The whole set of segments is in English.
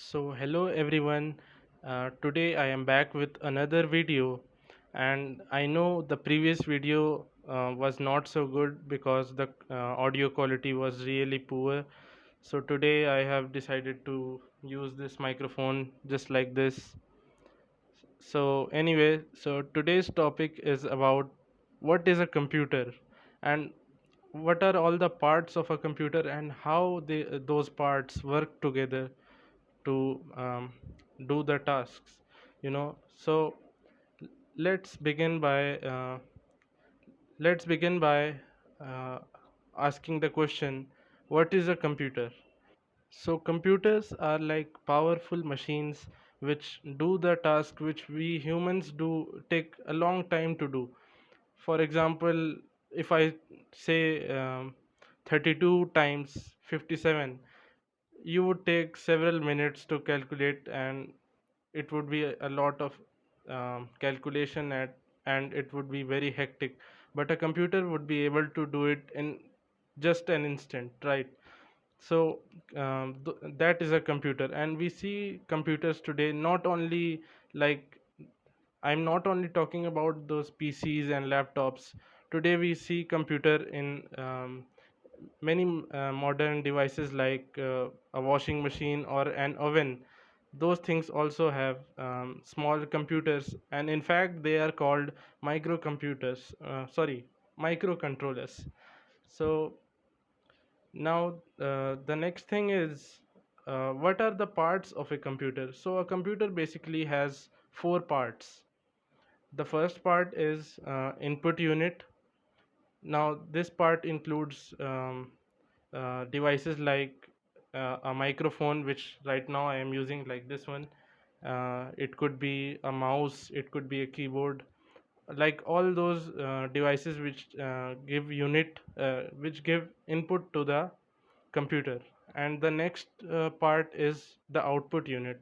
So, hello everyone. Today I am back with another video, and I know the previous video was not so good because the audio quality was really poor. So, today I have decided to use this microphone just like this. So today's topic is about what is a computer and what are all the parts of a computer and how those parts work together to do the tasks. So let's begin by uh, let's begin by uh, asking the question, what is a computer? So computers are like powerful machines which do the task which we humans do take a long time to do. For example, if I say 32 times 57, you would take several minutes to calculate, and it would be a lot of calculation and it would be very hectic. But a computer would be able to do it in just an instant, right? So that is a computer, and we see computers today not only like I'm not only talking about those PCs and laptops. Today we see computer in many modern devices like a washing machine or an oven. Those things also have small computers, and in fact they are called microcomputers. Sorry, microcontrollers. So now, the next thing is, what are the parts of a computer? So, a computer basically has four parts. The first part is input unit. Now, this part includes devices like a microphone, which right now I am using, like this one. It could be a mouse, it could be a keyboard, like all those devices which give input to the computer. And the next part is the output unit.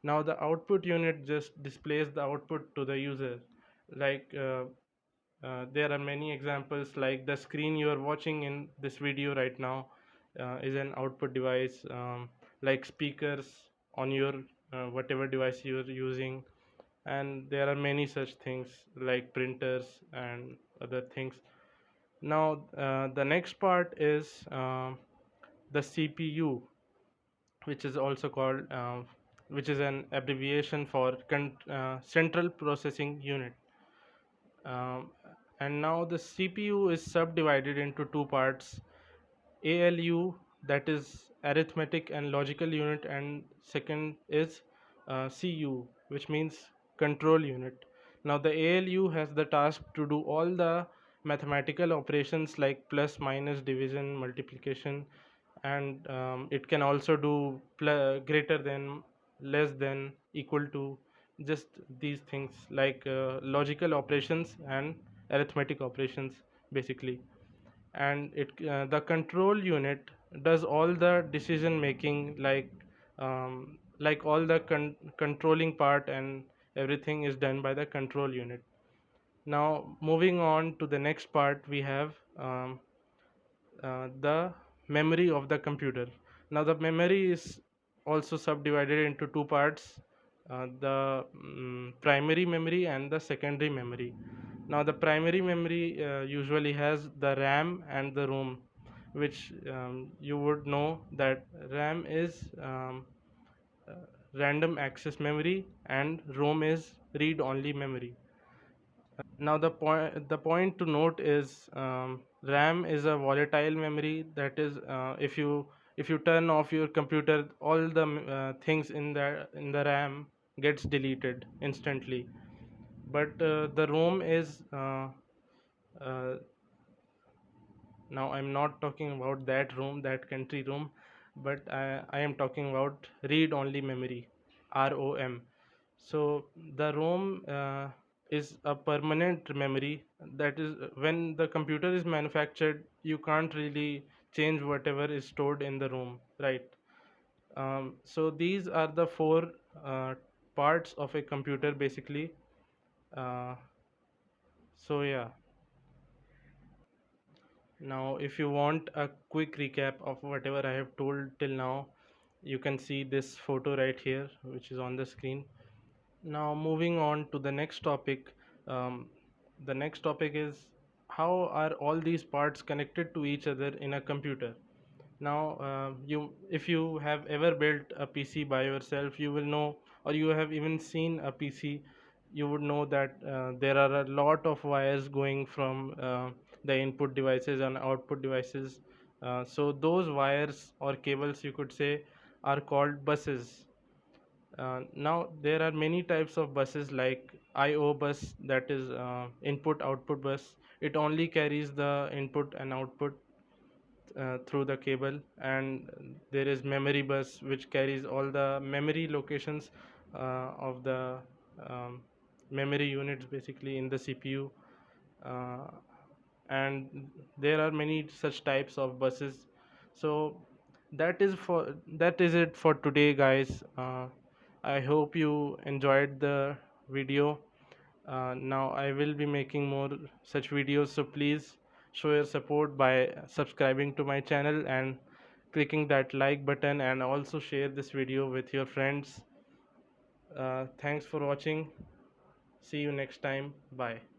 Now the output unit just displays the output to the user. Like there are many examples, like the screen you are watching in this video right now is an output device, like speakers on your whatever device you are using. And there are many such things like printers and other things. Now the next part is the CPU, which is also called which is an abbreviation for central processing unit. um, and now the CPU is subdivided into two parts: ALU, that is arithmetic and logical unit, and second is CU, which means control unit. Now the ALU has the task to do all the mathematical operations like plus, minus, division, multiplication, and it can also do greater than, less than, equal to, just these things like logical operations and arithmetic operations basically. And the control unit does all the decision making, like all the controlling part, and everything is done by the control unit. Now moving on to the next part, we have the memory of the computer. Now the memory is also subdivided into two parts: the primary memory and the secondary memory. Now the primary memory usually has the RAM and the ROM, which you would know that RAM is uh, random access memory and ROM is read only memory. Now the point to note is, RAM is a volatile memory. That is, if you turn off your computer, all the things in the RAM gets deleted instantly. But the ROM is uh, now I'm not talking about that ROM, that country ROM, but I am talking about read only memory, ROM. So the ROM is a permanent memory. That is, when the computer is manufactured, you can't really change whatever is stored in the ROM, right? So these are the four uh, parts of a computer basically. Uh, so yeah. Now, if you want a quick recap of whatever I have told till now, You can see this photo right here, which is on the screen. Now, moving on to the next topic. Um, the next topic is how are all these parts connected to each other in a computer? Now, if you have ever built a PC by yourself, you will know, or you have even seen a PC, you would know that there are a lot of wires going from the input devices and output devices. So those wires or cables, you could say, are called buses. Now there are many types of buses like I/O bus, that is input output bus. It only carries the input and output through the cable, and there is memory bus which carries all the memory locations of the um, memory units basically in the CPU. uh, and there are many such types of buses. So that is it for today, guys. I hope you enjoyed the video. Now I will be making more such videos, so please show your support by subscribing to my channel and clicking that like button, and also share this video with your friends. Thanks for watching. See you next time. Bye.